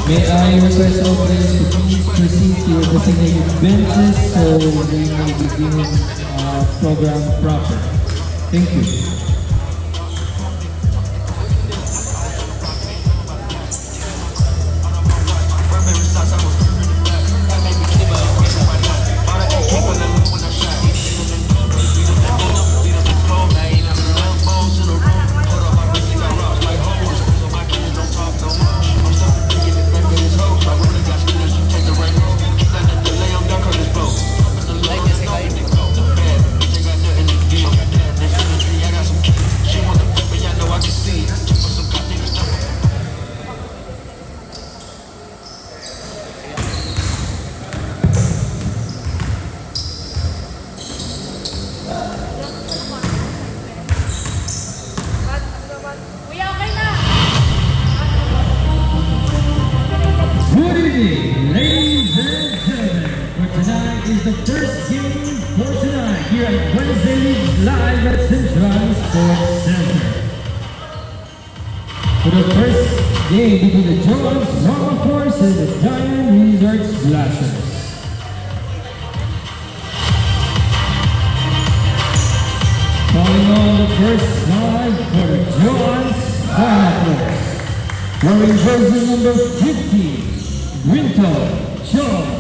May I request all players to please proceed to your designated benches so we may begin program proper. Thank you. Good evening, ladies and gentlemen. For tonight is the first game for tonight here at Wednesday League live at Central Sports Center. For the first game between the Jones Mama Force and the Diamond Resort Splashers. Calling on the first side for the Jones Mama Force. Wearing jersey number 50. Winton Jones.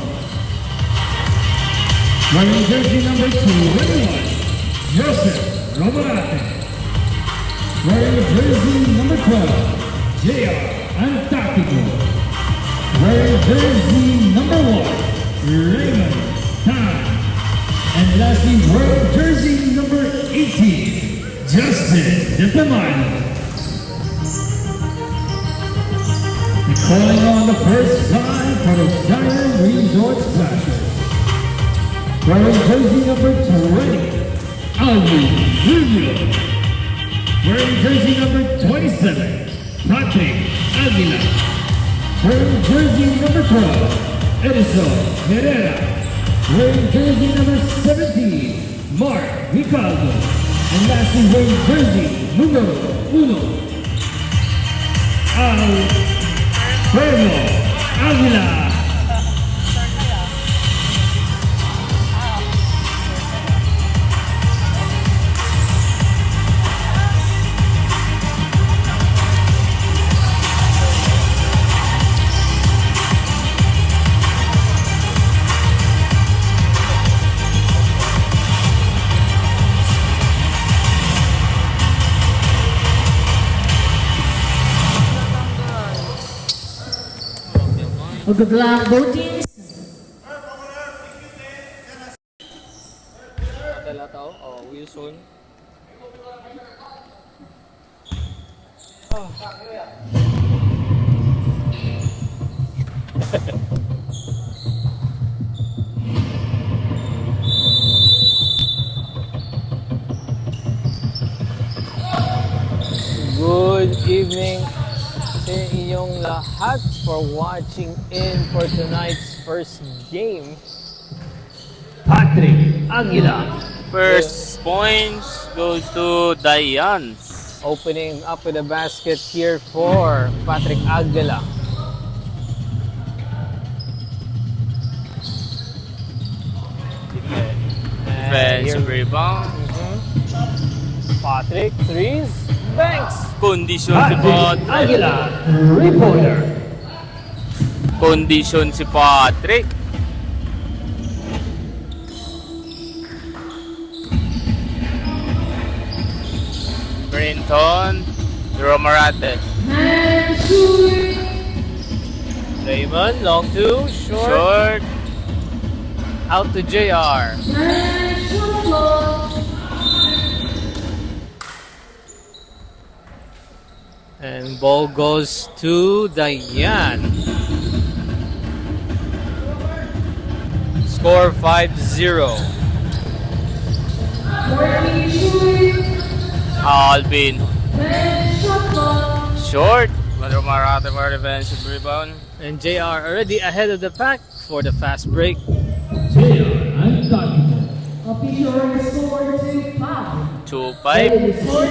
Wearing jersey number 21, Joseph Roborate. Wearing jersey number 12, J.R. Antarctico. Wearing jersey number 1, Raymond Tan. And lastly, wearing jersey number 18, Justin Diplomato. Calling on the first line for the Diamond Resort Splashers. Wearing jersey number 20, Alvin Julio. Wearing jersey number 27, Patrick Aguila. Wearing jersey number 12, Edison Herrera. Wearing jersey number 17, Mark Ricardo. And lastly, wearing jersey number 1, Pedro Aguila. Good luck, both teams. Dala tao, Wilson. Good evening sa inyong lahat for watching in for tonight's first game. Patrick Aguila. First points goes to Diane's. Opening up with a basket here for Patrick Aguila. Defensive rebound. Patrick, threes, banks. Condition si Patrick. Aguila, three-pointer. Condition si Patrick. Brinton, Romarate. Raymond, long two, short. Short. Out to JR. And ball goes to Diane. Score 5-0. Alvin. Short. Romarate for defensive rebound. And JR already ahead of the pack for the fast break. J.R. Antarctico. Official score to 5. 2-5. Score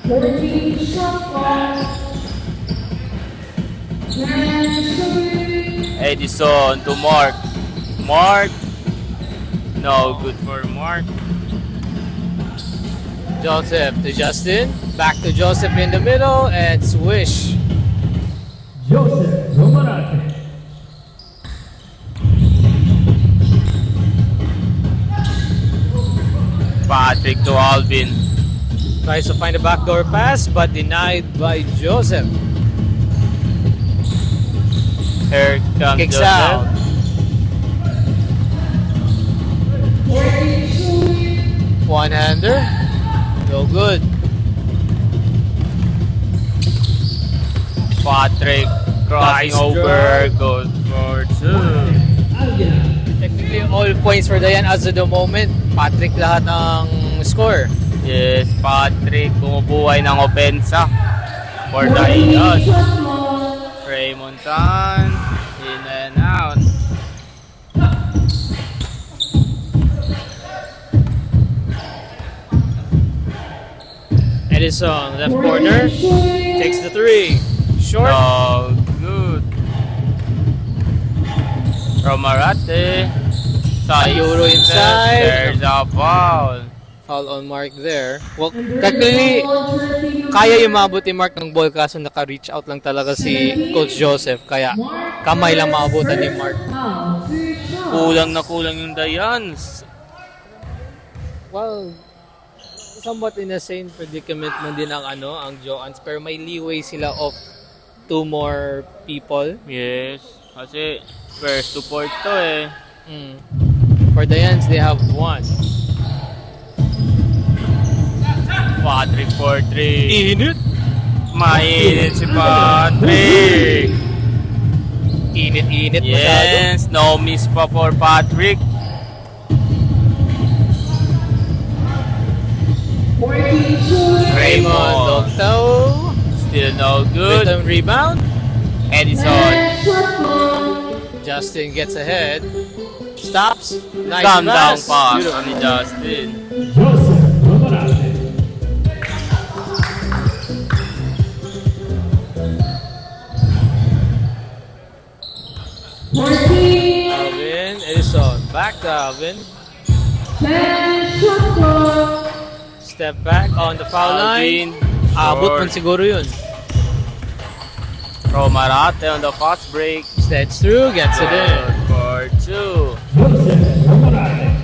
14 shot clock. Edison to Mark. Mark. No good for Mark. Joseph to Justin. Back to Joseph in the middle and swish. Joseph Romarate. Patrick to Alvin. Tries to find a backdoor pass but denied by Joseph. Here comes Kicks Joseph. out. One-hander. No good. Patrick crossing Nice over. drive. Goes for two. Technically, all points for Dayan as of the moment. Patrick lahat ng score. Yes, Patrick bumubuhay ng opensa for the Eagles. Raymond Tan, in and out. Edison, left corner. Takes the three. Short. No good. Romarate. Ayuro inside. There's a foul. Foul on Mark there. Well, technically, kaya yung maabot ni Mark ng ball kaso naka-reach out lang talaga si Coach Joseph. Kaya kamay lang maabutan ni Mark. Kulang na kulang yung Dayans. Well, somewhat in the same predicament man din ang ang Joans, pero may leeway sila of 2 more people. Yes, kasi first to fourth to eh. For the Yans, they have 1. Patrick for 3. Init! Mainit si Patrick. Init masyado. Yes, no miss pa for Patrick. Raymond Doctao. Still no good. Rhythm rebound. Edison. Justin gets ahead. Stops. Nice Calm down pass. pass Beautiful. ni Justin. Joseph Romarate. Alvin, Edison. Back to Alvin. Step back on the foul line. Alvin. Abot man Short. siguro yun. Romarate on the fast break. Steps through, gets it in. Good for 2. Joseph Romarate.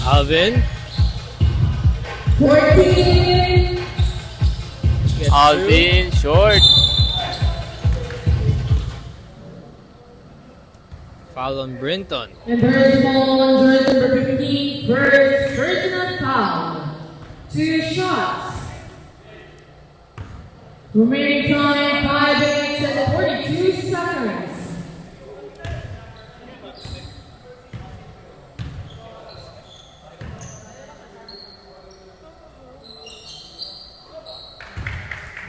Alvin. Gets Alvin short. Foul on Brinton. And there's ball on jersey number 15, first Ferdinand foul. 2 shots. Remaining time 5 minutes and 42 seconds.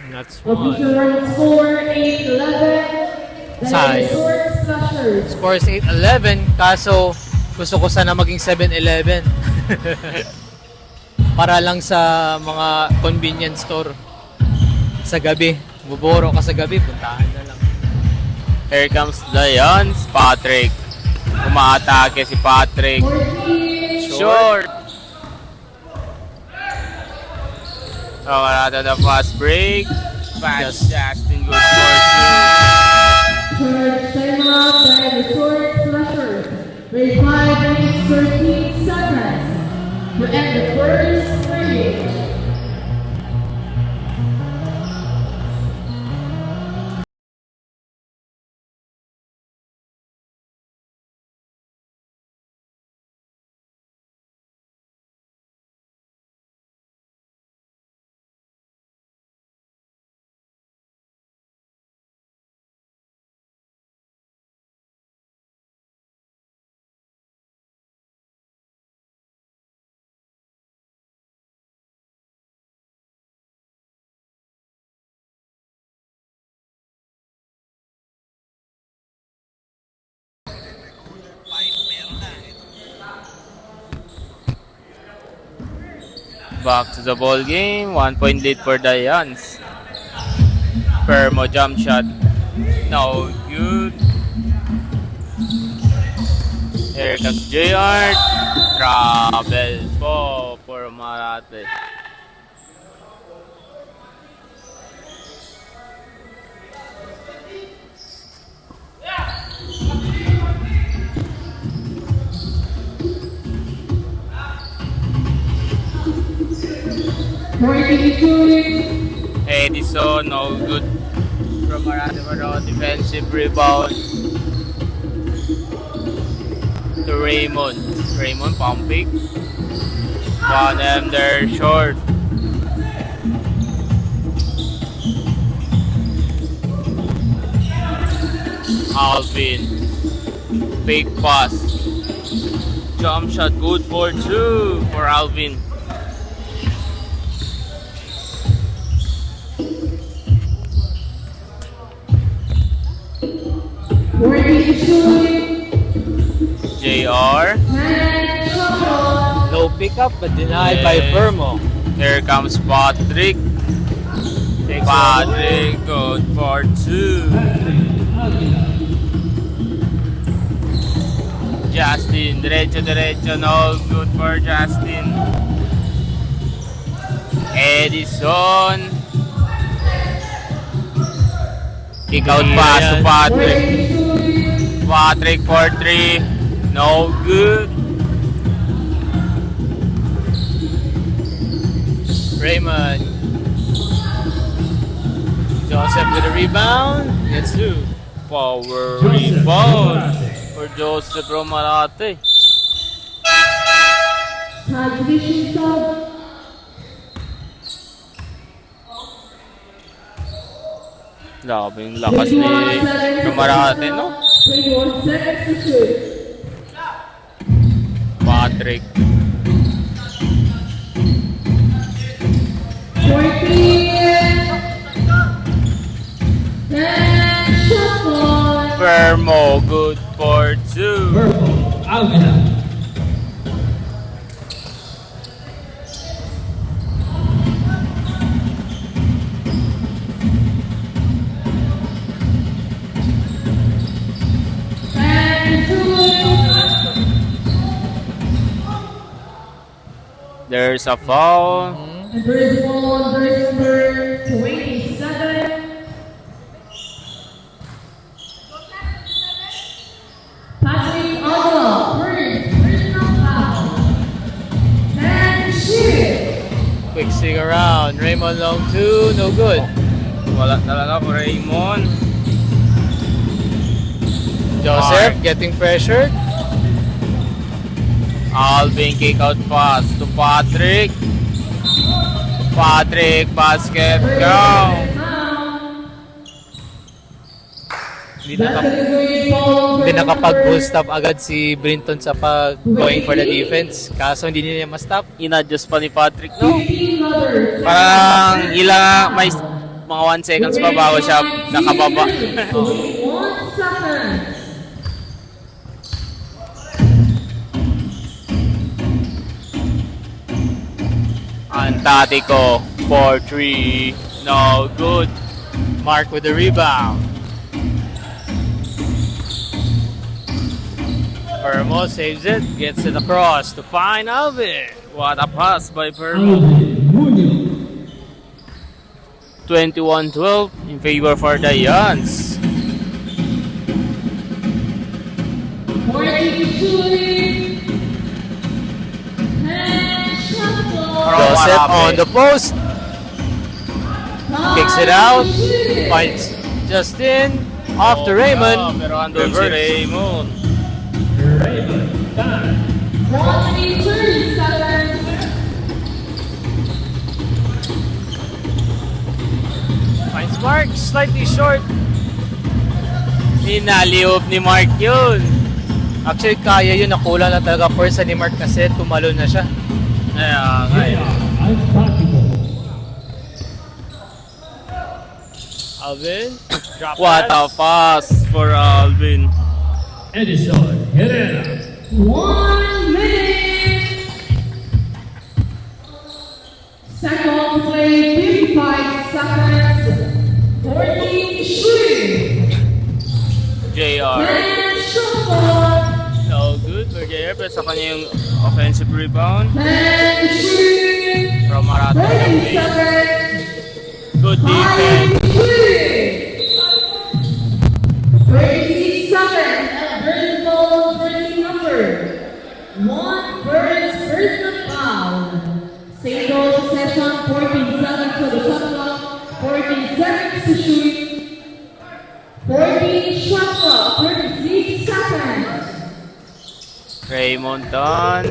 And that's one. Official run score 8-11. Sayang. Short slashers. Score is 8-11, kaso gusto ko sana maging 7-11. Para lang sa mga convenience store sa gabi. Buboro ka sa gabi, puntahan na lang. Here comes Dayans. Patrick. Umaatake si Patrick. Short. Romarate on the fast break. Pass Justin good for 2. Charge timeout by the short slashers. With 5 minutes 13 seconds to end the first period. back to the ball game. 1 point lead for the Giants. Permo jump shot. No good. Here comes JR. Trouble po for Malate. Edison, no good from Malate for the defensive rebound. To Raymond. Raymond pumping. One them there short. Alvin. Big pass. Jump shot good for 2 for Alvin. JR. Low pickup but denied by Fermo. Here comes Patrick. Patrick good for 2. Justin, derecho, no good for Justin. Edison. Kick out pass to Patrick. Patrick for 3. No good. Raymond. Joseph with a rebound. Gets 2. Power rebound for Joseph Romarate. Transition sub. Labing lakas ni Romarate, no? 21 seconds to shoot. Patrick. 14. And shot clock. Vermo, good for 2. Purple, Alvina. And two. There's a foul. And there's one, there's number 27. Patrick Agua, first personal foul. And shoot. Quick stick around. Raymond long 2. No good. Wala talaga for Raymond. Joseph getting pressured. Alvin kick out pass to Patrick. Patrick basket go. Hindi nakapag-full stop agad si Brinton sa going for the defense. Kaso hindi niya ma-stop. Inadjust pa ni Patrick, no? Parang may mga 1 seconds pa bago siya nakababa. 1 second. Antatico 4-3. No good. Mark with the rebound. Fermo saves it, gets it across to find Alvin. What a pass by Fermo. Alvin Munoz. 21-12 in favor for the Giants. 42. And shot clock. Joseph on the post. Kicks it out. Finds Justin. Off to Raymond. Pero andun si Reverse. Raymond. Raymond time. 30 seconds. Finds Mark. Slightly short. Ninaliop ni Mark yun. Actually, kaya yun. Nakulang na talaga person ni Mark kasi tumalo na siya. Kaya. Antatico. Alvin. Drop What a pass for Alvin. Edison Herrera. 1 minute. there, pero sa kanya yung offensive rebound And shooting. from Marathon 30 Cafe. seconds. Good Time defense. shooting. 36 seconds. And vertical jersey number 1 first personal foul. Single possession, 14 seconds to the shot clock, 14 seconds to shoot. 14 shot clock, 36 seconds. Raymond Don.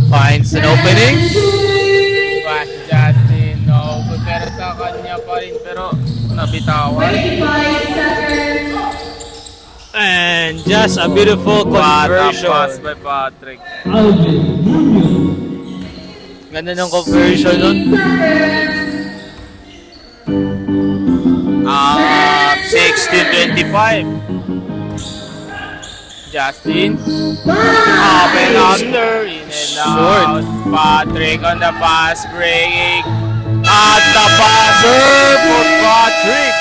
Finds an opening. Shooting. Pass Justin. No, good pero sa kanya pa rin. Pero nabitawan. 25 seconds. And just a beautiful What a pass conversion. by Patrick. Alvin Munoz. Ganda ng conversion nun. 16-25. Justin. Up and under. In and out. Patrick on the pass break. At the passer for Patrick.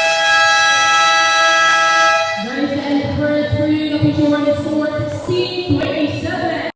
Nice and first free of the short score 16-27.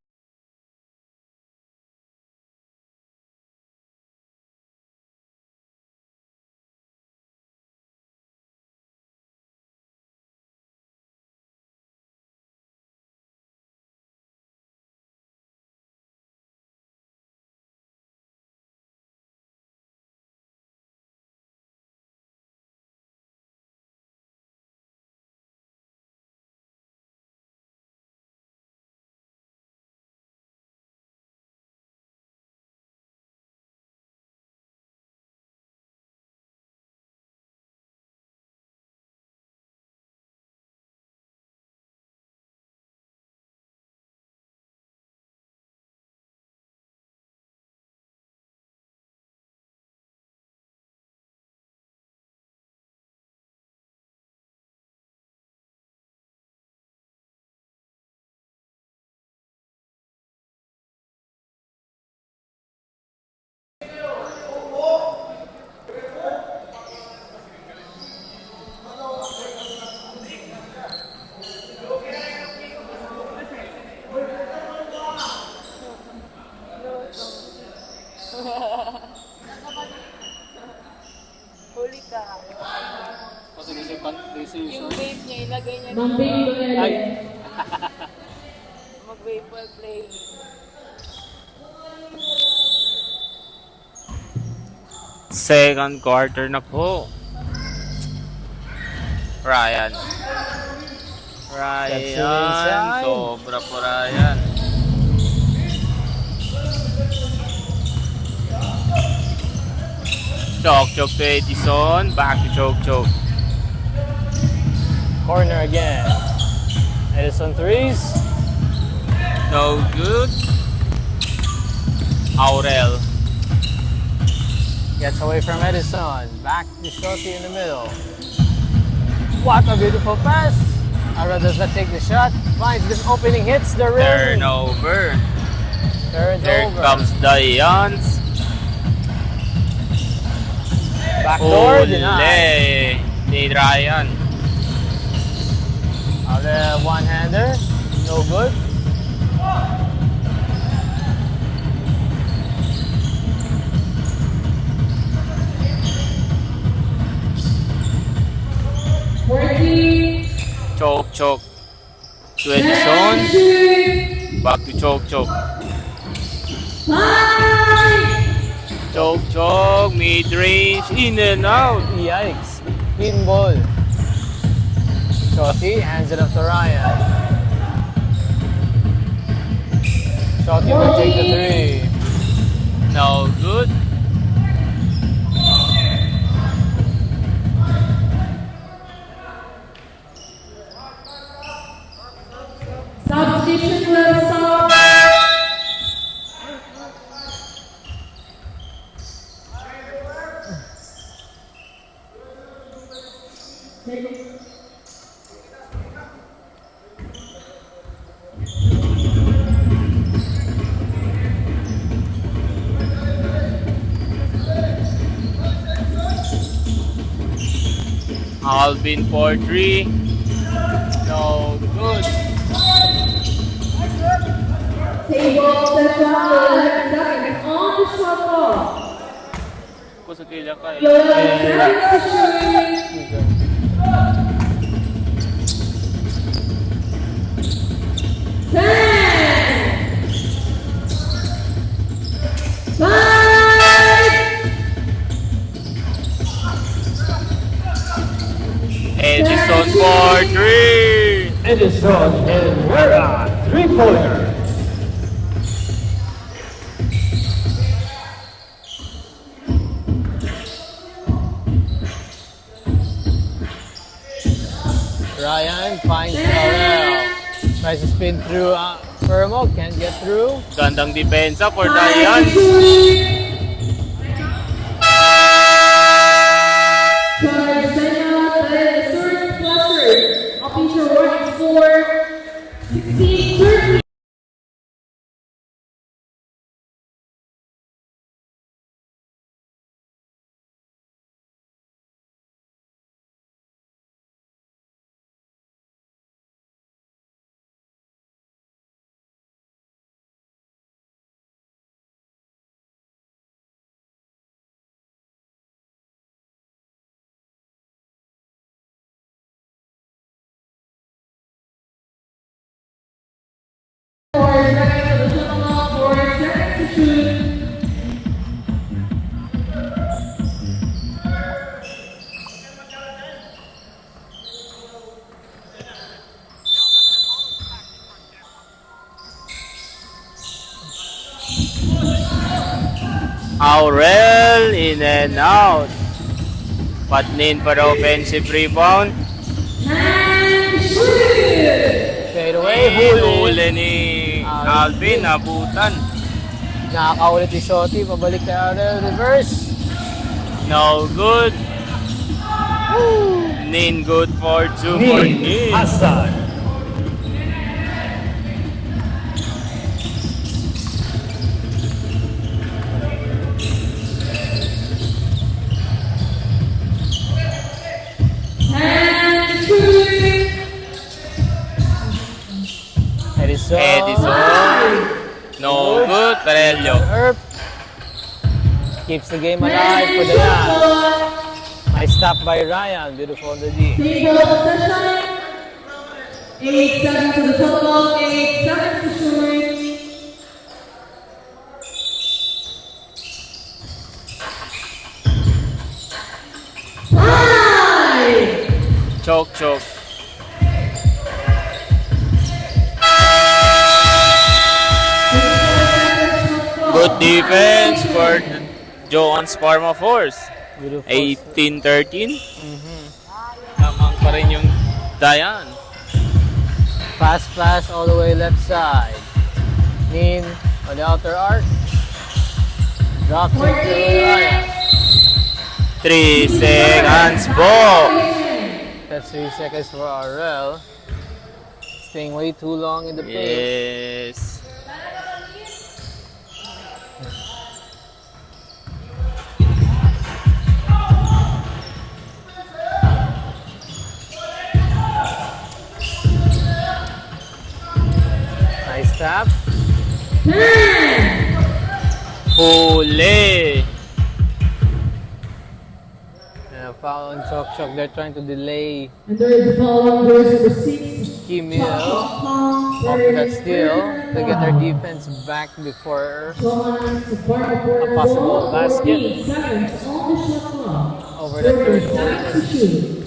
Huli ka. Yung vape niya, ilagay niya Ma'am Baby Lorele. mag-vape while playing. Second quarter na po. Ryan. That's inside. Sobra po Ryan. Chok to Edison. Back to Chok. Corner again. Edison threes. No good. Aurel. Gets away from Edison. Back to Shorty in the middle. What a beautiful pass. Ara does not take the shot. Finds this opening, hits the rim. Turnover. Turns There over. comes Dians. Backdoor denied. Ni Ryan. Other one-hander. No good. Working. Chok. To Edison. Back to Chok. Chok. Mid-range. In and out. Yikes. Clean ball. Shorty hands it up to Ryan. Shorty will take the three. No good. Substitution will stop. Alvin for three. No good. Table session, 11 seconds on the shot clock. Kusog kaya ka eh. 11 seconds to shoot. 10, 5, Edison for 3. Edison Herrera, three-pointer. Ryan finds Aurel. Tries to spin through Fermo, can't get through. Gandang depensa for Dayan. Aurel in and out. Patnin for the offensive rebound. Fade away, huli. Huli ni Alvin, nabutan. Nakakaulit ni Shotty, pabalik kay Aurel, reverse. No good. Nin good for 2 for Nin. Hassan. Edison. No good, Perello. Earp. Keeps the game alive for the Yan. Nice stop by Ryan. Beautiful on the D. Table session. 8 seconds to the total, 8 seconds to shoot. Choke. Good defense for Joan's Parma Force. Beautiful. 18-13. Tamang pa rin yung Dayan. Fast pass all the way left side. Nin on the outer arc. Drops it to Ryan. 3 seconds ball. That's 3 seconds for Aurel. Staying way too long in the paint. Yes. Nice tap. Huli. And a foul on Chok. They're trying to delay And there is a foul on jersey number 6. Kimil off that steal to get their defense back before A possible basket. 8 seconds on the shot clock. over the third quarter. To shoot.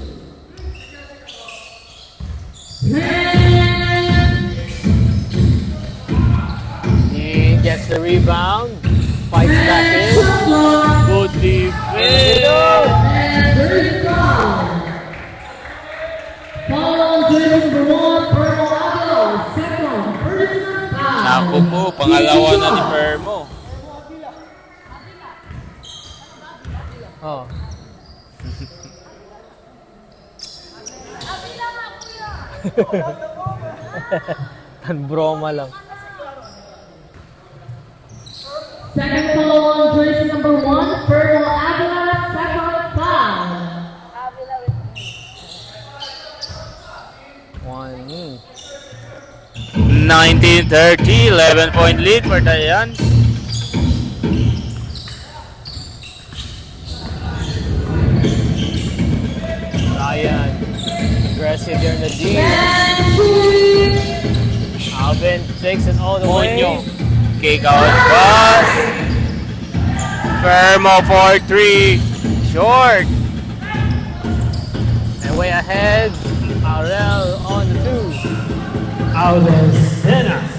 10. He gets the rebound, fights back in. Good defense. And there is a foul. Foul on jersey number 1, Purple Avila. Second, personal foul. Naku po, pangalawa na ni Permo. Oh. Tan broma lang. Second foul on jersey number 1, Purple Avila. Second foul. One. 19-30, 11-point lead for the Giants. Ryan, aggressive during the D. Alvin takes it all the Monyo, way. kick out pass. Fermo for 3, short. And way ahead, Aurel on the 2. Alcenas.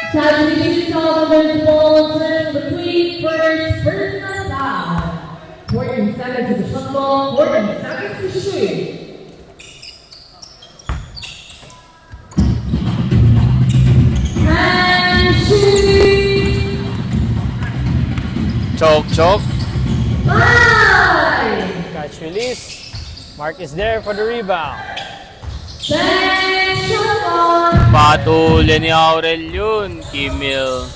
Substitution called over the ball turn between first personal foul. 14 seconds to the shot ball, 14 seconds to shoot. And shoot! Choke. 5! Catch release. Mark is there for the rebound. Then shot ball! Patuli ni Aurel yun. Kimil.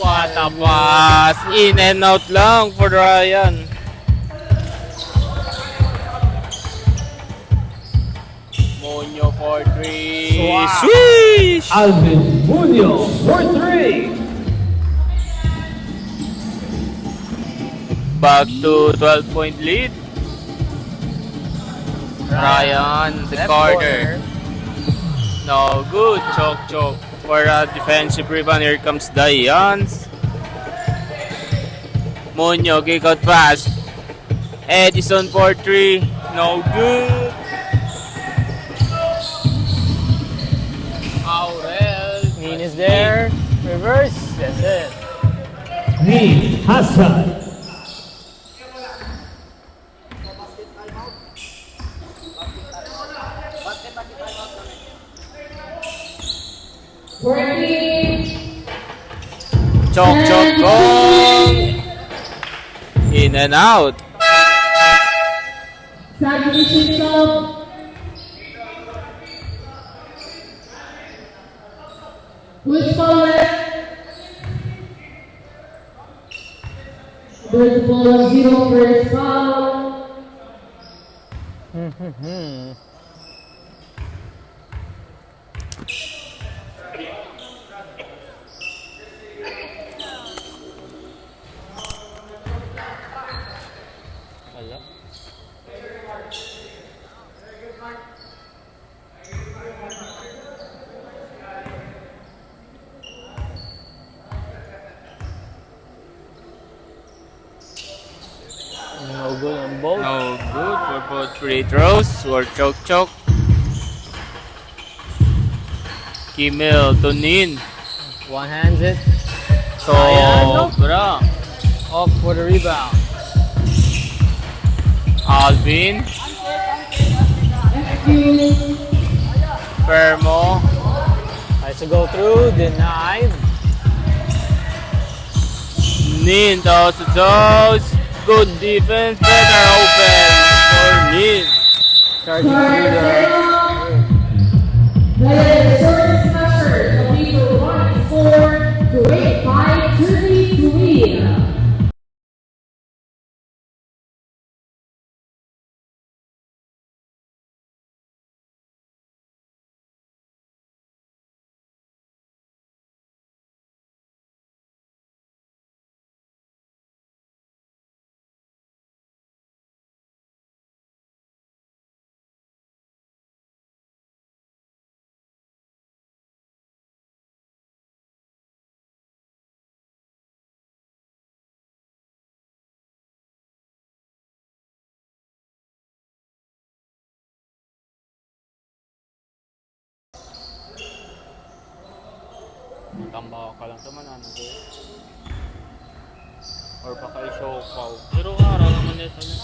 What a pass. In and out lang for Ryan. Monyo for 3. Wow. Swish! Alvin Munoz for 3. Back to 12-point lead. Ryan, the Left corner. No good. Choke. For a defensive rebound, here comes Giants. Monyo, kick out pass. Edison for 3. No good. Aurel. Nin is there. Reverse. That's it. Nin Hassan. Choke, gong. In and out. Substitution called. Push forward. There's the ball on 0 first foul. Wala. No good on both. No good for both free throws. Or choke. Kimil to Nin. One hands it. Sobra. Off for the rebound. Alvin. Fermo. Tries to go through. Denied. Nin toss to toes. Good defense. Better open for Nin. Charging through the... The short smasher complete for 1 score to 8-5 to win. Tambaw ka lang naman ano din. Or baka isokaw. Pero araw naman ito na.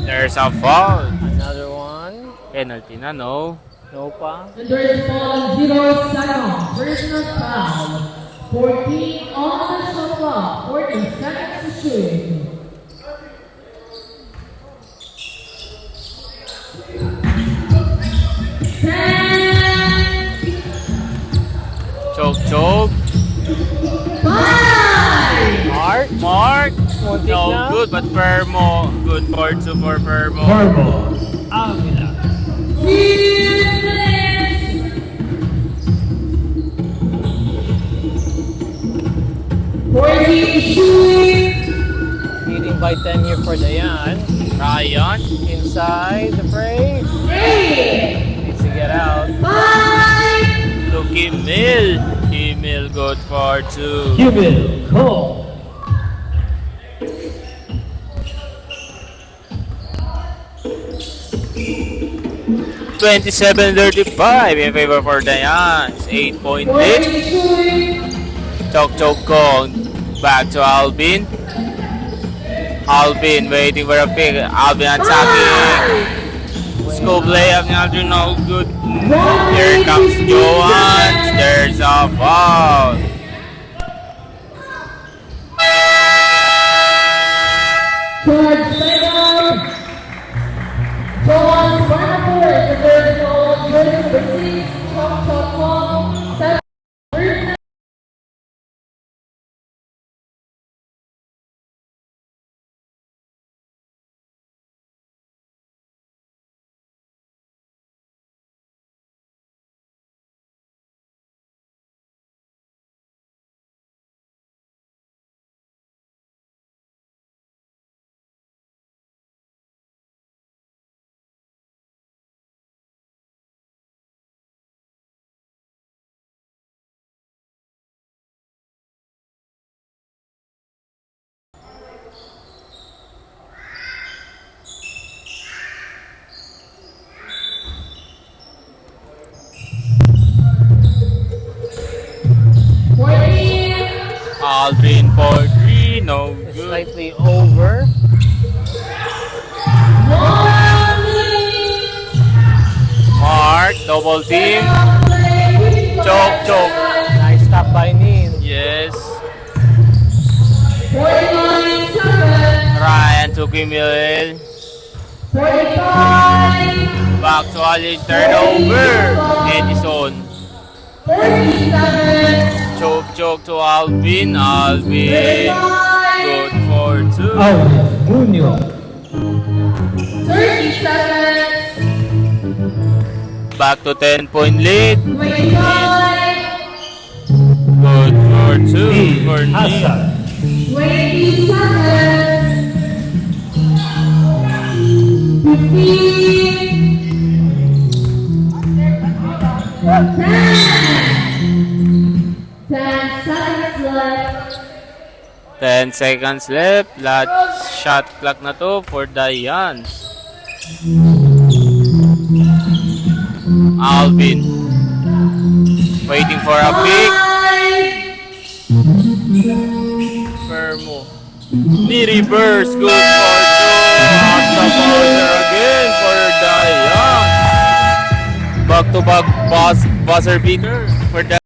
There's a foul. Another one. Penalty na, no? No pa. And there's ball on 0 second. Personal foul. 14 on the shot clock. 14 seconds to shoot. Choke. 5. Mark. Muntik No na. good, but Permo. Good for 2 for Permo. Marble. Avila. 40. Leading by 10 here for Dayan. Ryan. Inside the fray. 8. Needs to get out. 5. To Kimil. Kimil good for 2. Cubil. Cole. 27-35 in favor for Dayans. 8-point lead. 42. Choke Kong. Back to Albin. Albin waiting for a pick. Albin attacking. Scope layup ni Aldrin. No good. Here comes Johan. There's a foul. George Slayton. John Spartanford, the third goal. Jersey number 6. Chok Kong. 7. Aldrin for 3. No good. Slightly over. Mark. Double team. Choke. Nice stop by Nin. Yes. 49. Ryan to Kimil. 45. Back to Ali. Turnover. Edison. 37. Choke to Alvin. Alvin. Good for 2. Alvin Munoz. 37. Back to 10-point lead. 25. Good for 2 for Nin. Hassan. 27. 10 seconds left. Last shot clock na to for Dayan. Alvin. Waiting for a pick. Fermo. Knee reverse. Good for 2. At the buzzer again for Dayan. Back-to-back buzzer beater for Dayan.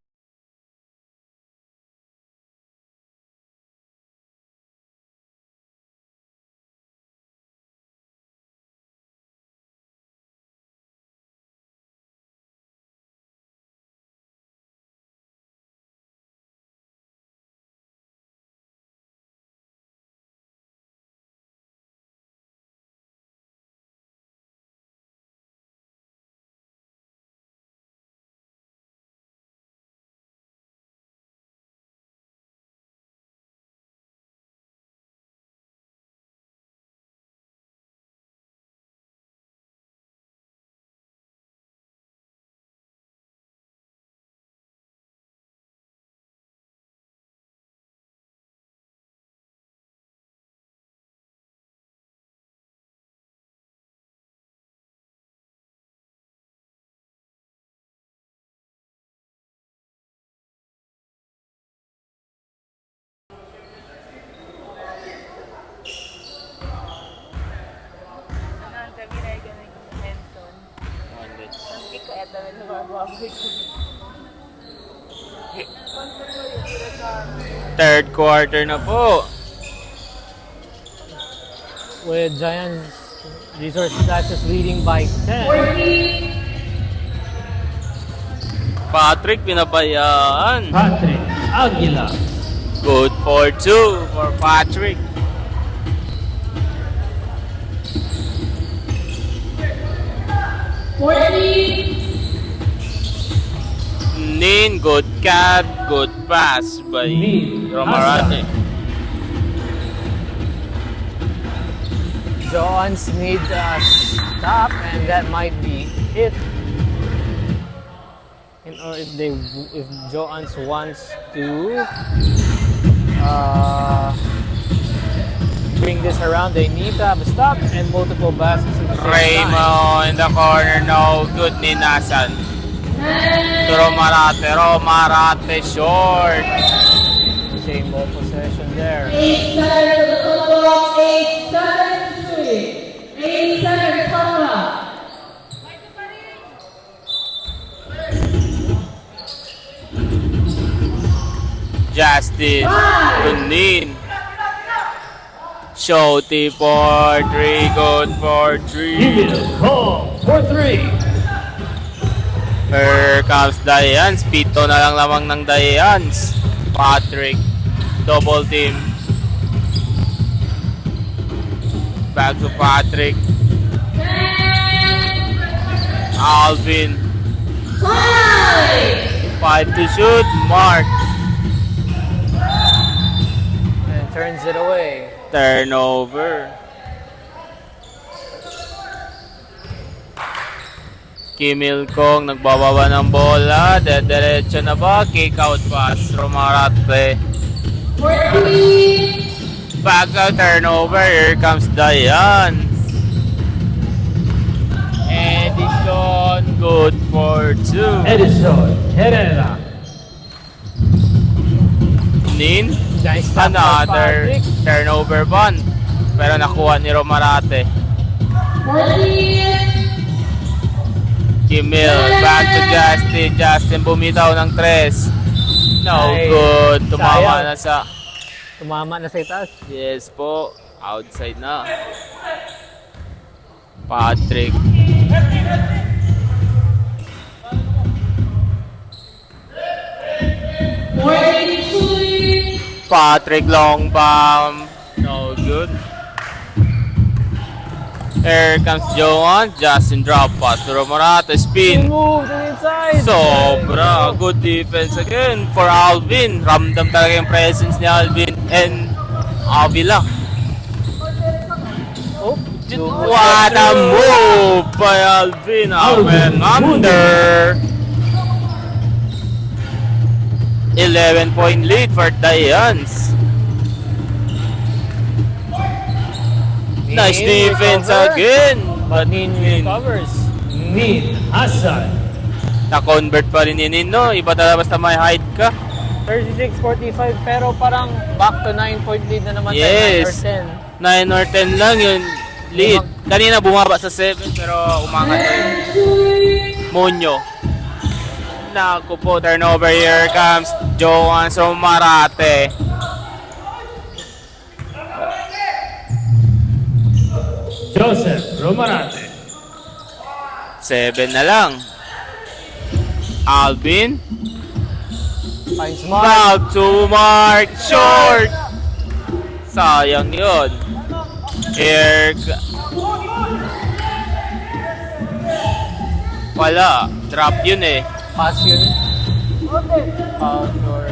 Third quarter na po. With Giants Resource Classes leading by 10. 14. Patrick, pinabayaan. Patrick Aguila. Good for 2 for Patrick. Nin, good cat, good pass by Nin, Romarate. Joans need a stop, and that might be it. Or if Joans wants to bring this around, they need to have a stop and multiple baskets at the same time. Raymo in the corner, no good ni Nasan. To Romarate short. Same ball possession there. 8 center to the football. 8 center shooting. 8 center cover. Justin to Nin. Shoti for 3, good for 3. Call for 3. Here comes Dians. Pito na lang lamang ng Dians. Patrick. Double team. Back to Patrick. Alvin. 5 to shoot. Mark. And turns it away. Turnover. Kimil Kong nagbababa ng bola. Diretso na ba? Kick out pass. Romarate. 14. Back out turnover. Here comes Diane. Edison. Good for 2. Edison Herrera. Nin. Nice stop by Another Patrick. turnover bunt. Pero nakuha ni Romarate. 14. Kimil. Back to Justin. Justin bumitaw ng 3. No Ay, good. Tumama sayang. na sa... Tumama na sa itaas. Yes po. Outside na. Patrick. Patrick long bomb. No good. Here comes Joan. Justin drop pass to Romarate. Spin. Move to the inside. Sobra. Good defense again for Alvin. Ramdam talaga yung presence ni Alvin and Avila. Oh, What a move by Alvin. Alvin under. 11-point lead for Dians. Nice defense again. But Nin Nin, recovers. Nin Hassan. na-convert pa rin ni Nino. Iba talaga basta may height ka. 36-45 pero parang back to 9-point lead na naman Yes. tayo, 9 or 10 lang yung lead. Kanina bumaba sa 7 pero umangat na yun. Monyo. Naku po, turnover. Here comes Joan Romarate. Joseph Romarate. 7 na lang. Alvin. 10. Finds Mark. Back to Mark. Short. Sayang yun. Here. Wala. Drop yun eh. Pass yun. Sure.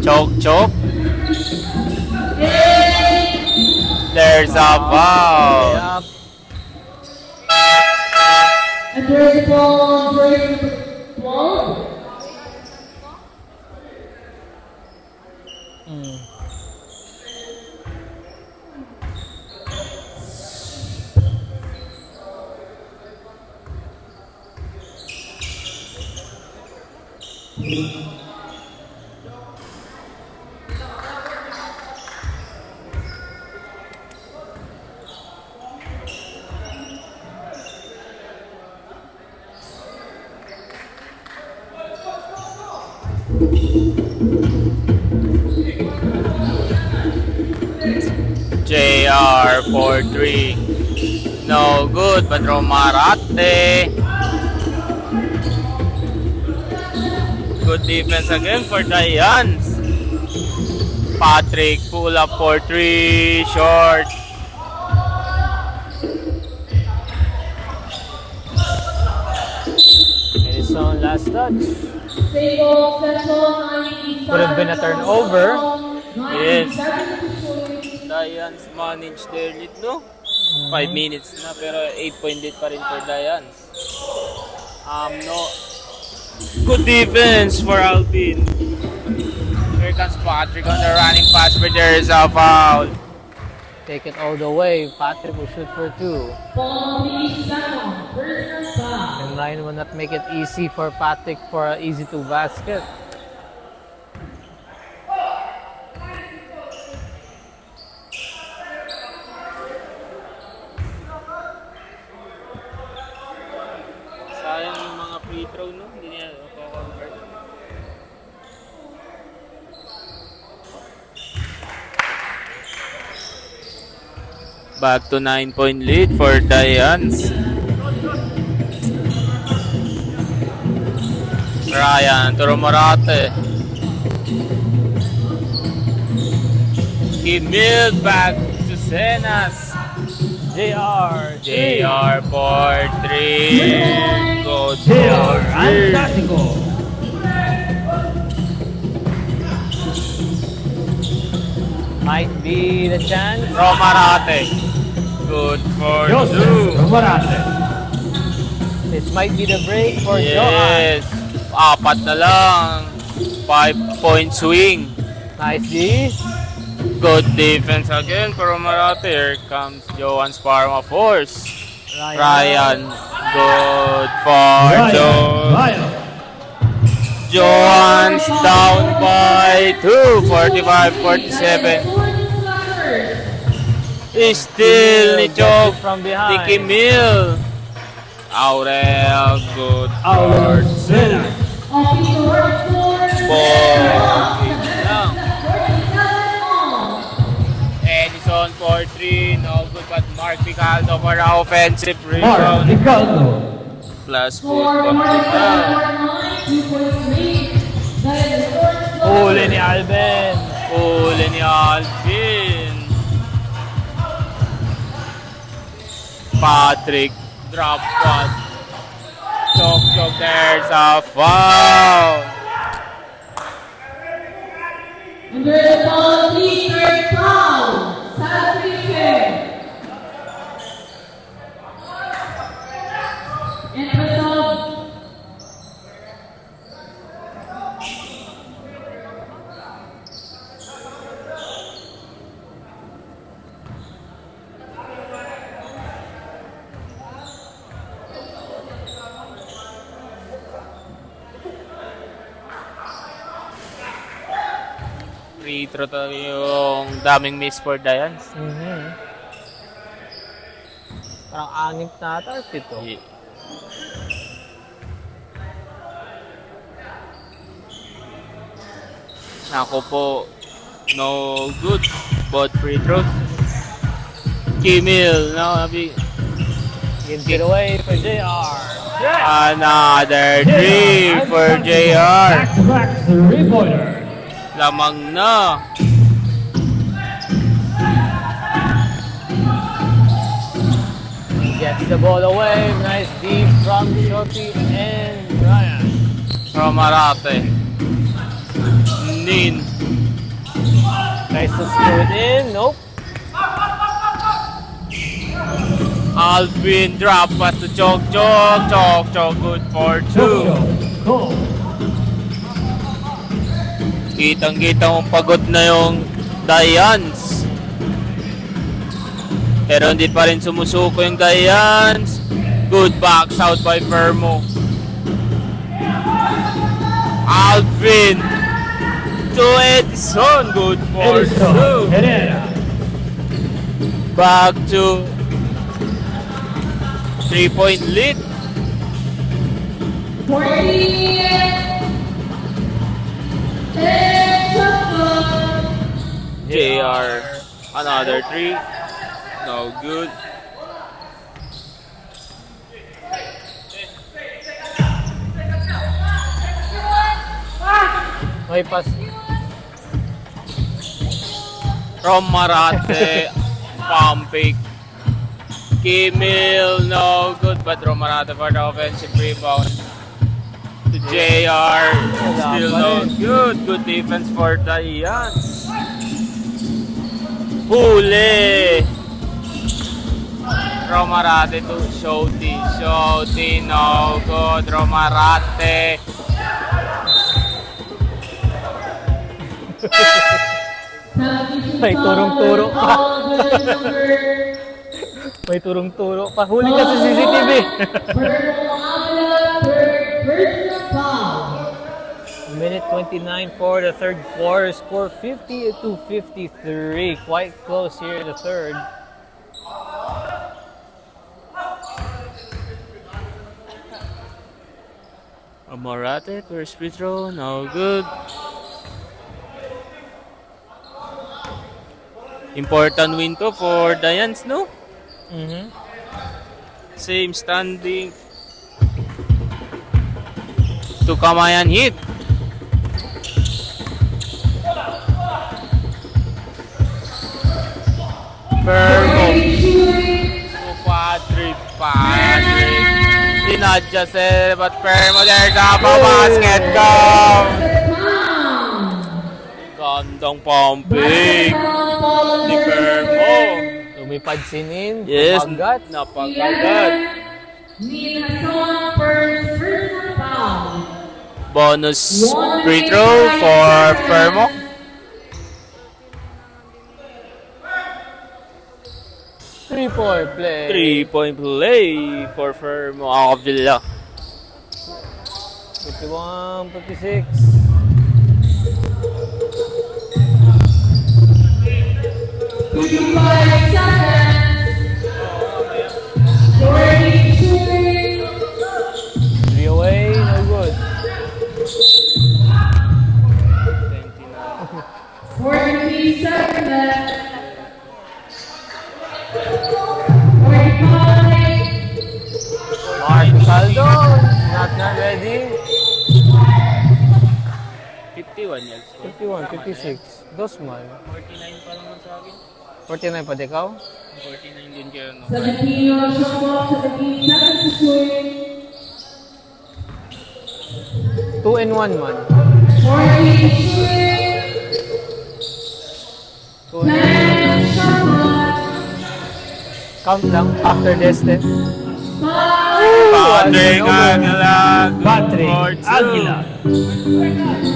Choke. There's a foul. Yup. And there's the ball, break 12. JR for 3. No good, but Romarate. Good defense again for Giants. Patrick pull up for 3. Short. And his own last touch. Single, Central, 97. Could have been a turnover. Yes. Giants managed their lead, no? 5 minutes na, pero 8-point lead pa rin for Giants. No. Good defense for Alvin. Here comes Patrick on the running pass, but there is a foul. Take it all the way. Patrick will shoot for 2. Ball, 87. Personal foul. And Ryan will not make it easy for Patrick for an easy 2 basket. Sayang yung mga free throw, no? Hindi niya convert. Back to 9-point lead for Giants. Ryan to Romarate. Kimil back to Senas. JR for 3. Go JR. Fantástico. Might be the chance. Romarate. Good for Joseph 2. Romarate. This might be the break for Johan. Yes. 4 na lang. 5-point swing. Nice D. Good defense again for Romarate. Here comes Johan's Parma Force. Ryan. Good for Joe. Ryan. Johan's down by 2. 45-47. Still ni Joe. From Ni behind. Kimil. Aurel. Good Our for Sena. Edison for 3. No good, but Mark Picaldo for the offensive Mark rebound. Ricardo. Plus put Huli ni Alvin. Huli ni Alvin. Patrick drop pass. Choke, there's a foul. Under the ball, third foul. Salvation. And result. Free throw to yung daming miss for Giants. Parang anip na ata. Ito. Ako po, no good. Both free throws. Kimil, no, Gives it away for JR. another 3 for JR. Back-to-back three-pointer. Lamang na. Gets the ball away. Nice deep from Shoti and Ryan. Romarate. Nin. Tries to screw it in. Nope. Alvin drop pass to Chok. Good for two. Goal. Kitang-kita mong pagod na yung Giants. Pero hindi pa rin sumusuko yung Giants. Good box out by Fermo. Alvin to Edison. Good for two. Herrera. Back to 3-point lead. 40. JR. Another three. No good. May pass. Romarate. Pumping. Kimil. No good. But Romarate for the offensive rebound. To JR. Still no good. Good defense for the Giants. Huli. Romarate to Shoti. Shoti, no good. Romarate. May turong-turo pa. May turong-turo pa. Huli ka sa CCTV. Minute 29 for the third quarter. Score 50-53. Quite close here in the third. Romarate first free throw, no good. Important win to for Giants, no? Same standing. To Kamayan hit. Fermo. To Patrick. Dinadja said, but Fermo, there's a basket go. Gandang pumping. Ni Fermo. Lumipad si Nin. Yes, Napagat. napakagat. Bonus free throw for Fermo. Three-point play. 3-point play for Fermo Avila. 51-56. Three away, no good. 47 left. 45. Mark Saldo, not ready. 51 yards. 51, 56. Dosmal. 49 pa naman sa akin. 49 pa di ikaw? 49 din kayo, no? 17 on shot clock, 17 seconds to shoot. 2 and 1 man. 40 shooting. 2 and 1. 10 shot clock. Count lang after destin. 5. Patrick Aguila. Patrick Aguila.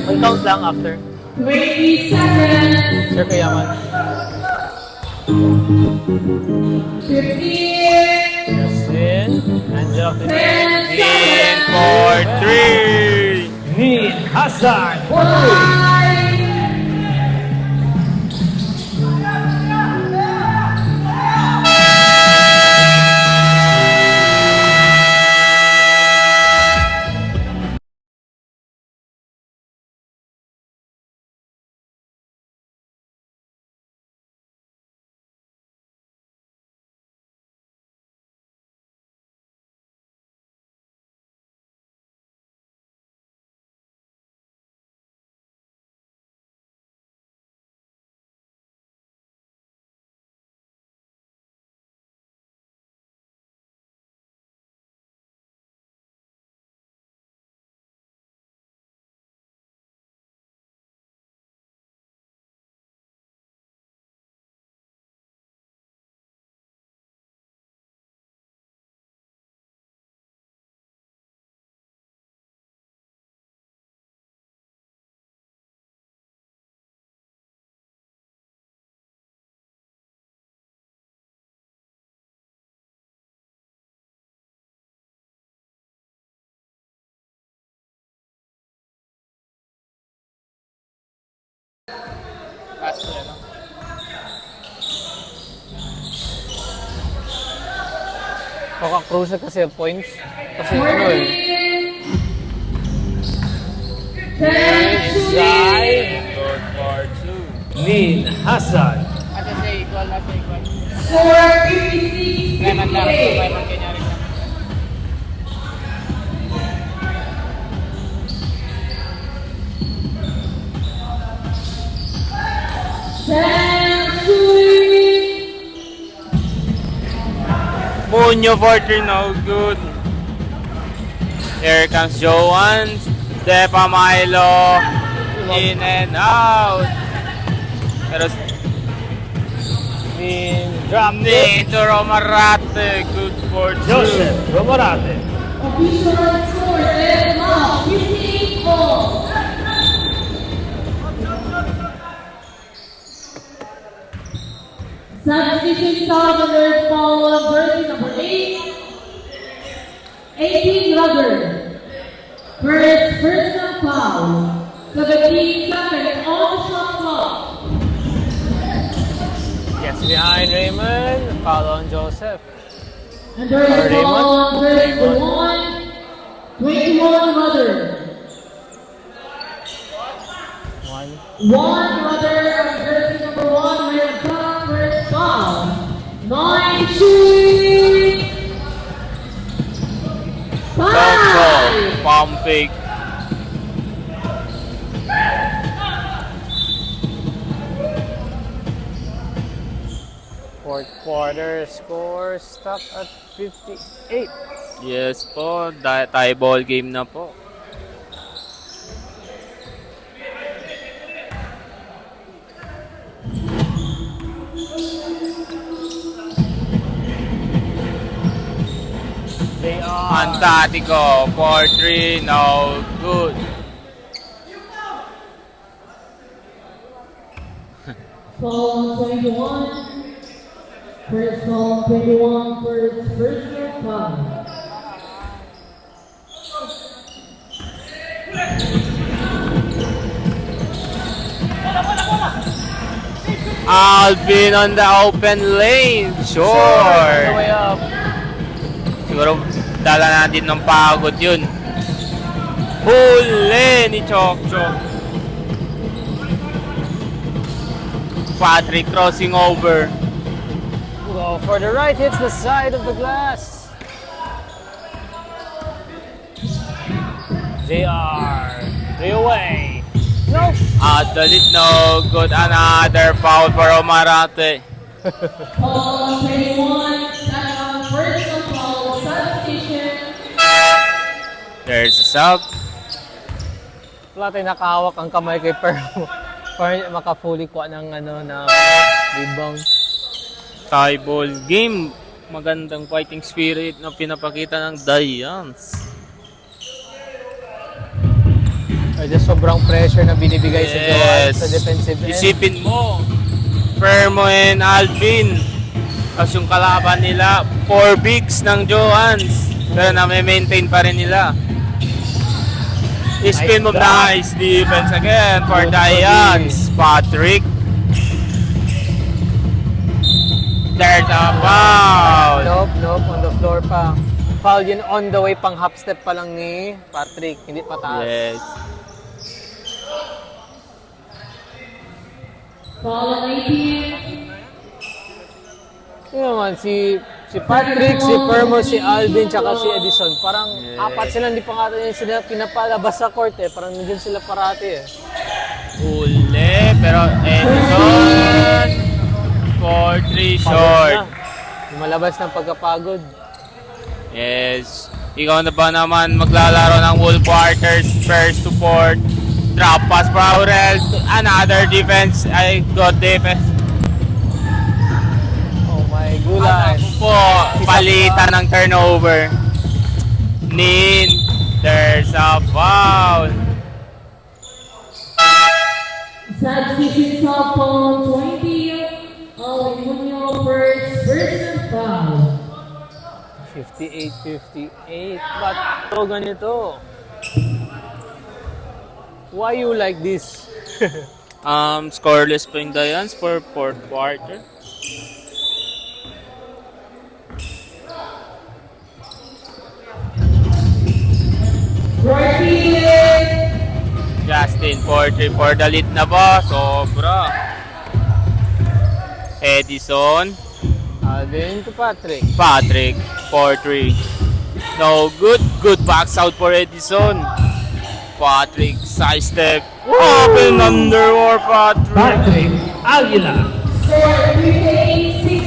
May count lang after. 20 seconds. Sir Kayaman. 15. Justin. Angela. 10 In seconds. for 3. Nin Hassan. 5. Kaka-crucial kasi yung points. Kasi ano eh. 10 Guy Good for 2. Lin Hassan. Kasi sa equal na sa equal. Score 56 Kaya man lang, 58. kaya man kanya rin. 10 shooting. Munyo for 3, no good. Here comes Joan. Depa Milo. In and out. Pero Lin drop it. dito Romarate. Good for 2. Joseph Romarate. Official score is now 15 all. Substitution Salvador follow jersey number 8. 18 rubber. First personal foul. 17 seconds on the shot clock. Gets behind Raymond. Foul on Joseph. And there is Raymond. foul on jersey number 1. 21 rubber. One rubber on jersey number 1. Red Cup first foul. 9 shooting. Don't go. 5. Pumping. Fourth quarter score stuck at 58. Yes po. Tie ball game na po. They are Antatico for 3. No good. Foul on 21. First foul on 21 first personal foul. Alvin on the open lane. on the Sure. way up. Siguro dala natin ng pagod yun. Huli ni Chok Chok. Patrick crossing over. Go for the right, hits the side of the glass. JR, 3 away. Nope. Dalit no good. Another foul for Omarate. Foul on 21. Second on personal foul. Substitution. There's a sub. Wala tayong nakahawak ang kamay kay Permo. Para makafully kuha ng rebound. Tie ball game. Magandang fighting spirit na pinapakita ng Giants. Or just sobrang pressure na binibigay sa Joan sa defensive end. Isipin mo, Permo and Alvin. Tapos yung kalaban nila, 4 bigs ng Johans. Pero na-maintain pa rin nila. Spin move, nice defense again for Good Giants. Patrick. There's a foul. Nope, on the floor pa. Foul yun on the way, pang half step pa lang ni Patrick, hindi pa taas. Yes. Foul on 18. Yun naman, si Patrick, si Permo, si Alvin, tsaka si Edison. Parang apat sila, hindi pa nga sila pinapalabas sa court eh. Parang nandiyan sila parati eh. Huli, pero Edison for 3 short. Lumalabas ng pagkapagod. Yes. Ikaw na ba naman maglalaro ng Wolf Quarters first to fourth. Drop pass for Aurel. Another defense. Ay, good defense. Oh my gulay. Ako po, palitan ng turnover. Nin. There's a foul. Substitution foul on 20. Alvin Munoz first personal foul. 58-58. Ba't ito ganito? Why you like this? Scoreless pa yung Giants for fourth quarter. Justin 4-3 for the lead na ba? Sobra. Edison. Alvin to Patrick. Patrick 4-3. No good. Good backs out for Edison. Patrick side step. Open underwear Patrick. Patrick Aguila.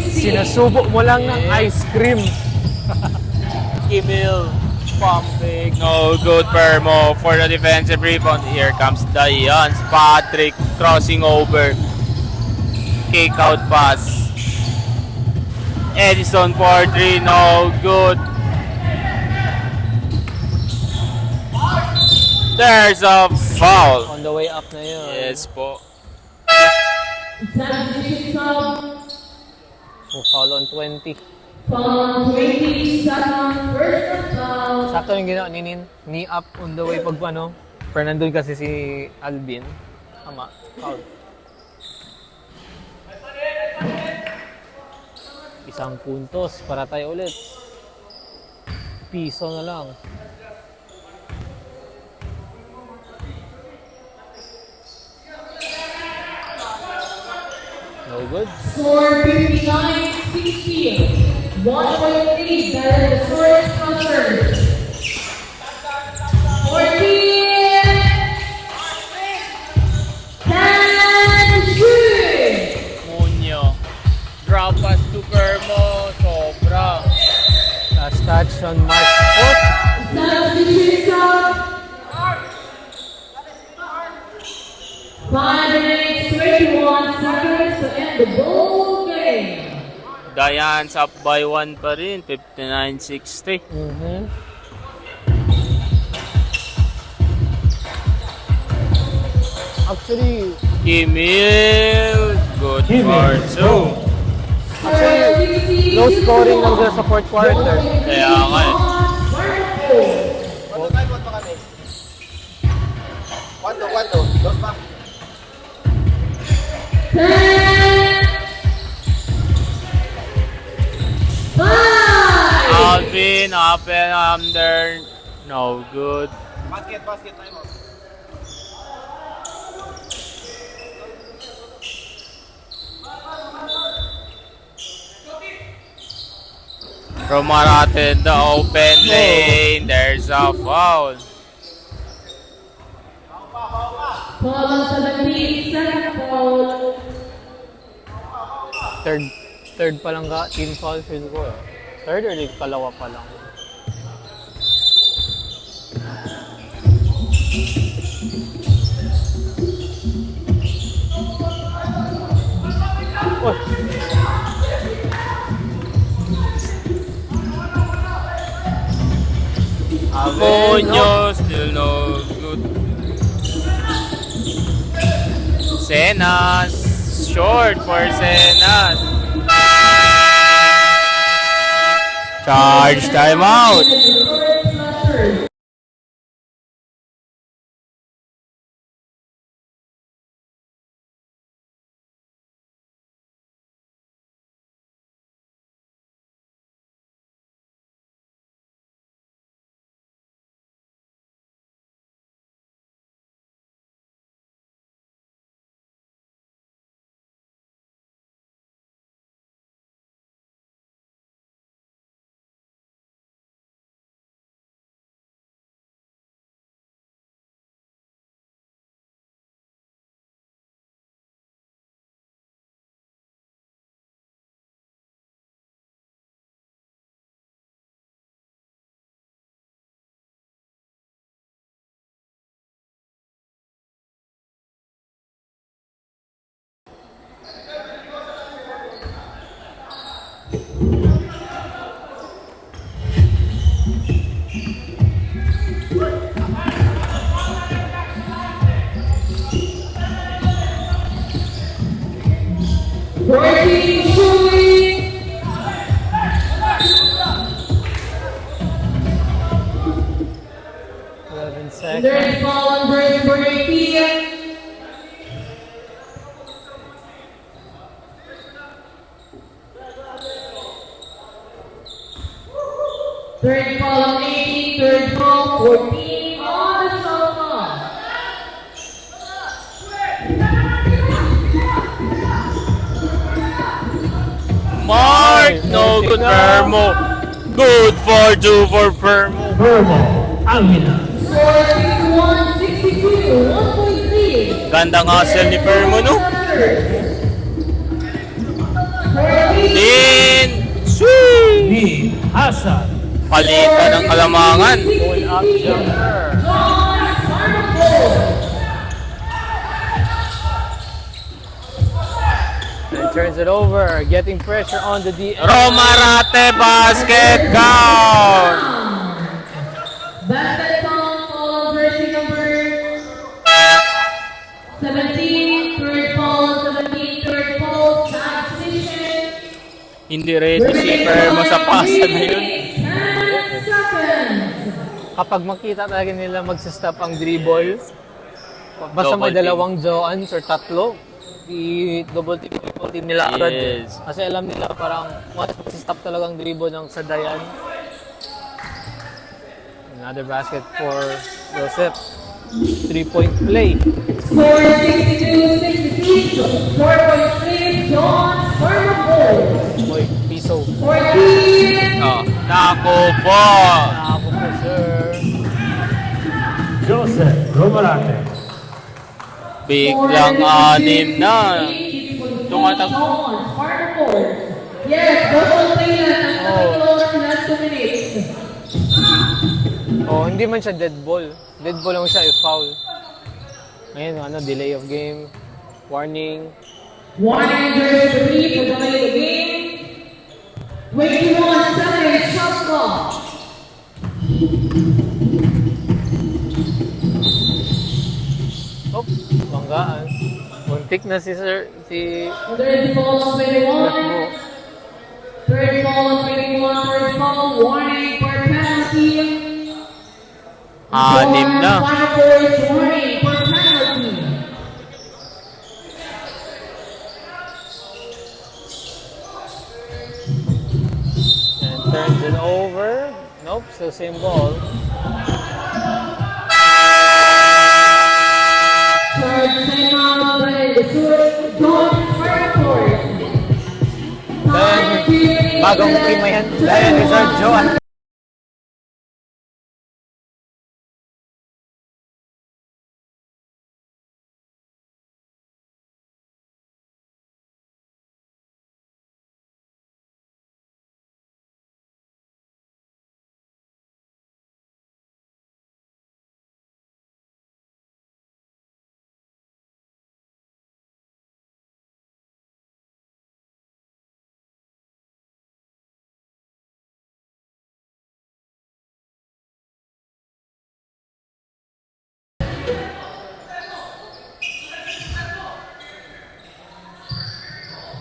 Sinasubo mo lang ng ice cream. Kimil. Pumping. No good. Permo for the defensive rebound. Here comes Giants. Patrick crossing over. Kick out pass. Edison 4-3. No good. There's a foul. On the way up na yun. Yes po. Foul on 20. Foul 20, second, first foul. Sakto yung ginawa ni Nin. Knee up on the way pag ano. Pero nandun kasi si Alvin. Tama. Foul. Isang puntos para tayo ulit. Piso na lang. No good. Score 59-60. 1 lead, better the score is covered. 14. Munyo. Drop pass to Permo. Sobra. Last touch on March 4th. Substitution up. 5 minutes, 21 seconds to end the ball game. Giants up by 1 pa rin. 59-60. Actually, Kimil. Good for two. low scoring lang sila sa fourth quarter. Kaya nga eh. ¿Cuánto? Dos más. 10, 5. Alvin up and under. No good. Basket, time out. Romarate in the open lane. There's a foul. Foul on 17, second foul. Third pa lang ka, team foul field goal. Third or kalawa pa lang? Oh. Amonyo still no good. Senas. Short for Senas. Charge timeout. Breaking shooting. 11 seconds. There's foul on break for 18. Third ball on 18, third ball 14 on the shot clock. Mark! No, good Permo. Good for 2 for Permo. Vermo, ang winner. Score 61-62, 1.3. Gandang hustle ni Permo, no? Din! Sweet! Ni Hasan. Palitan ng kalamangan. Pull up jumper. John Sarnapol. And turns it over, getting pressure on the DN. Romarate basket count! Basket count on jersey number 17, third ball, 17, third ball, side position. Hindi ready si Permo sa pasa na yun. 10 seconds. Kapag makita talaga nila magsistop ang dribble, basta may Double team. dalawang zones or tatlo, i-double team, triple team nila agad. Yes. Kasi alam nila parang once magsistop talagang dribble ng Sadayan. Another basket for Joseph. 3-point play. Score 62-66, 4.3, John Sarnapol. Boy, piso. 14. Oh, naku po! Nakapo po, sir. Joseph Romarate. Biglang 6 na. Tumatag. Yes, double play na. Last 2 minutes. Oh, hindi man siya dead ball. Dead ball lang siya if foul. Ngayon, delay of game. Warning. Warning, there's a three for delay the game. 21 seconds, shot clock. Oh, banggaan. Muntik na si sir, si Third ball on 21. Third ball on 21, third ball, warning for penalty. 6 na. Final boys, warning for penalty. and turns it over. Nope, still same ball. Third timeout by the Sur John Sarnapol. Dahil bagong team may hand. Dahil ni Sir Joe.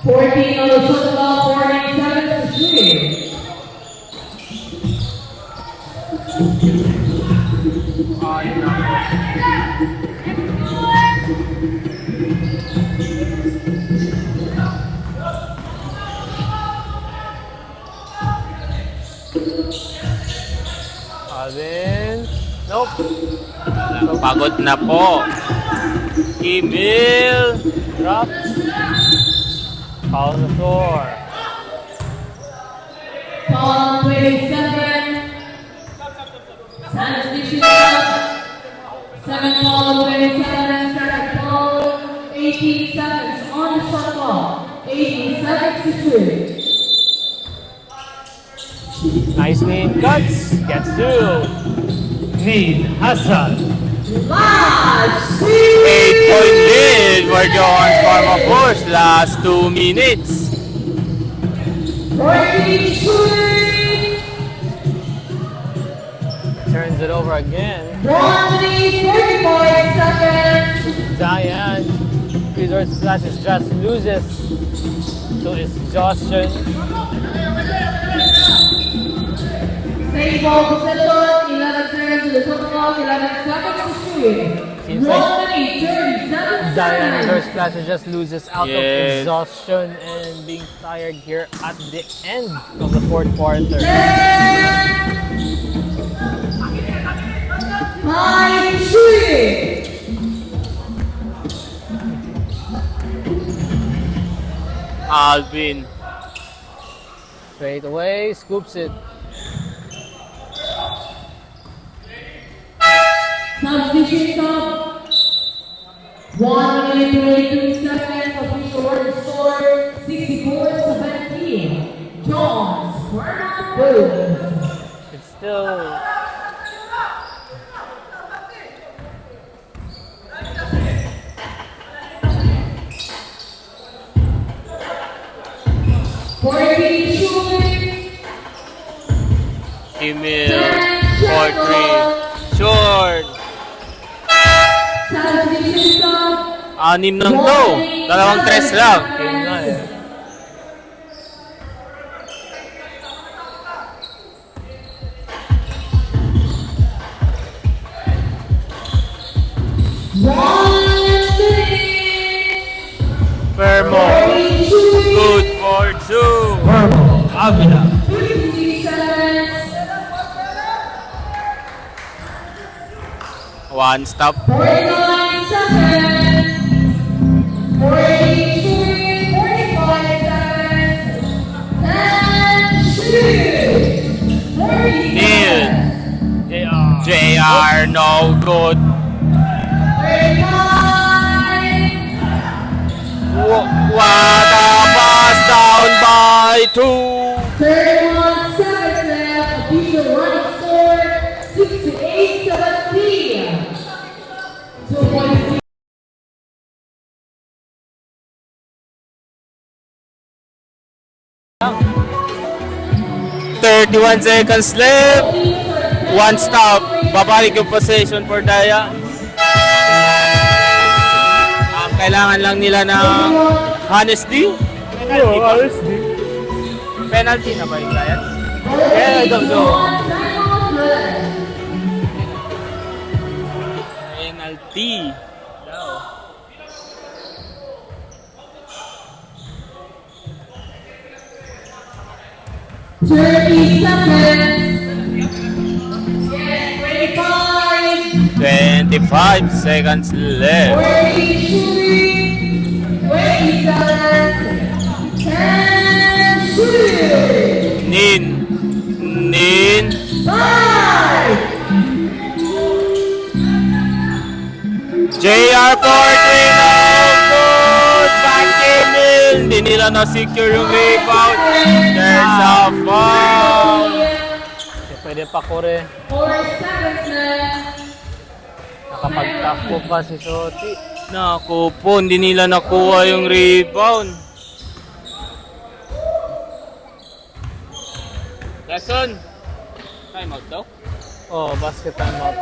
Fourteen on the shot clock, warning 7 to 3. Alvin. Nope. Pagod na po. Emil. Drop. Foul on the floor. Foul on 27. Sanitation. 7 foul on 27. Second foul. 18 seconds on the shot clock. 18 seconds to shoot. Nice lean cuts. Gets two. Ni Hasan. Last 8-point lead for Johan's Pharma Force. Last 2 minutes. 14 shooting. Turns it over again. 45 seconds. Diane. Resource slashes just loses to exhaustion. Same ball possession, 11 seconds to the shot clock, 11 seconds to shoot. Seems like 37 Diane seconds. resource slashes just loses out of Yes. exhaustion and being tired here at the end of the fourth quarter. 10, 5-3. Alvin. Straight away, scoops it. Substitution stop. 1 minute 22 seconds. Official word score 64-17. John Sparta. It's still... Emil. 4-3. Short. Substitution stop. 6 lang to. 2 tres lang. Game na eh. Fermo. Good for 2. Verbal Avila. 56 seconds. 1 stop. 49 seconds. 43, 45 seconds. 10 shoot. 40 Neil. seconds. JR, no good. 35. What a pass, down by 2. 31 seconds left. Official running score 68-17. 2.0. 31 seconds left. 1 stop. Babalik yung possession for Daya. Kailangan lang nila ng honesty. Penalty na ba yung Giants? Yeah, go. Penalty. 30 seconds. Yes, 25. 25 seconds left. 43. 20 seconds. 10 shoot. Nin. 5. JR 4-3 no good. Back in. Hindi nila na-secure yung rebound. There's a foul. Pwede pa kore. 4 seconds left. Nakapagtakbo pa si Soti. Naku po, hindi nila nakuha yung rebound. Lesson. Time out daw. Oh, basket time out.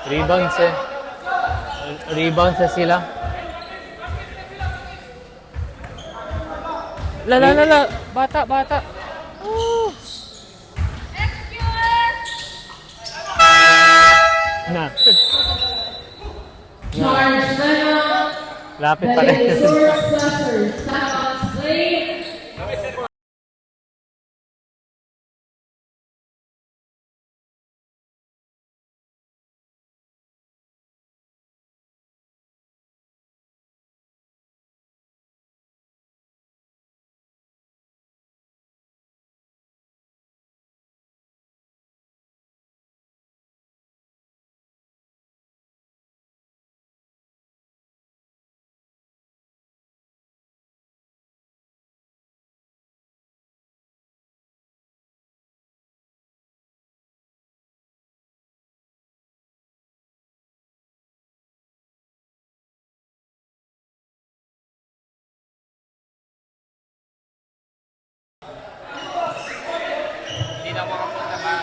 Rebounds eh. Rebounds eh sila. La. Bata. Oh. Na. Charge Venom. Lapit pa rin. Successors. Time on play.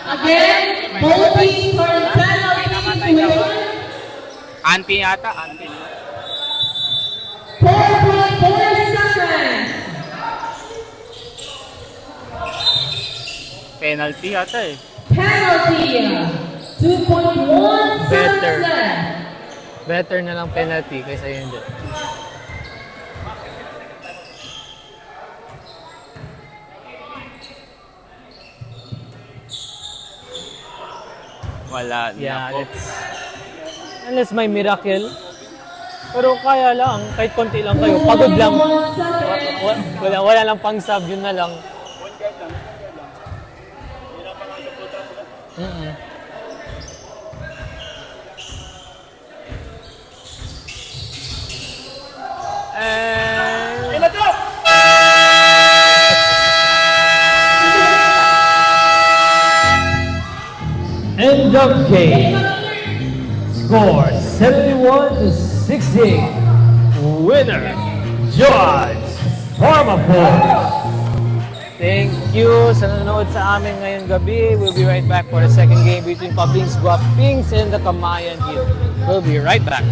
Again, both teams are in penalty situation. Anti yata, anti. 4.4 seconds. Penalty yata eh. Penalty. 2.1 seconds Better. left. Better na lang penalty kaysa hindi. Wala Yeah, na po. unless may miracle. Pero kaya lang, kahit konti lang kayo, pagod lang. Wala lang pang sub, yun na lang. Mm-mm. And... End of game. Score 71-60. Winner, George Pharmaforce. Thank you sa nanonood sa amin ngayong gabi. We'll be right back for the second game between Pablings Guapings and the Kamayan Heat. We'll be right back.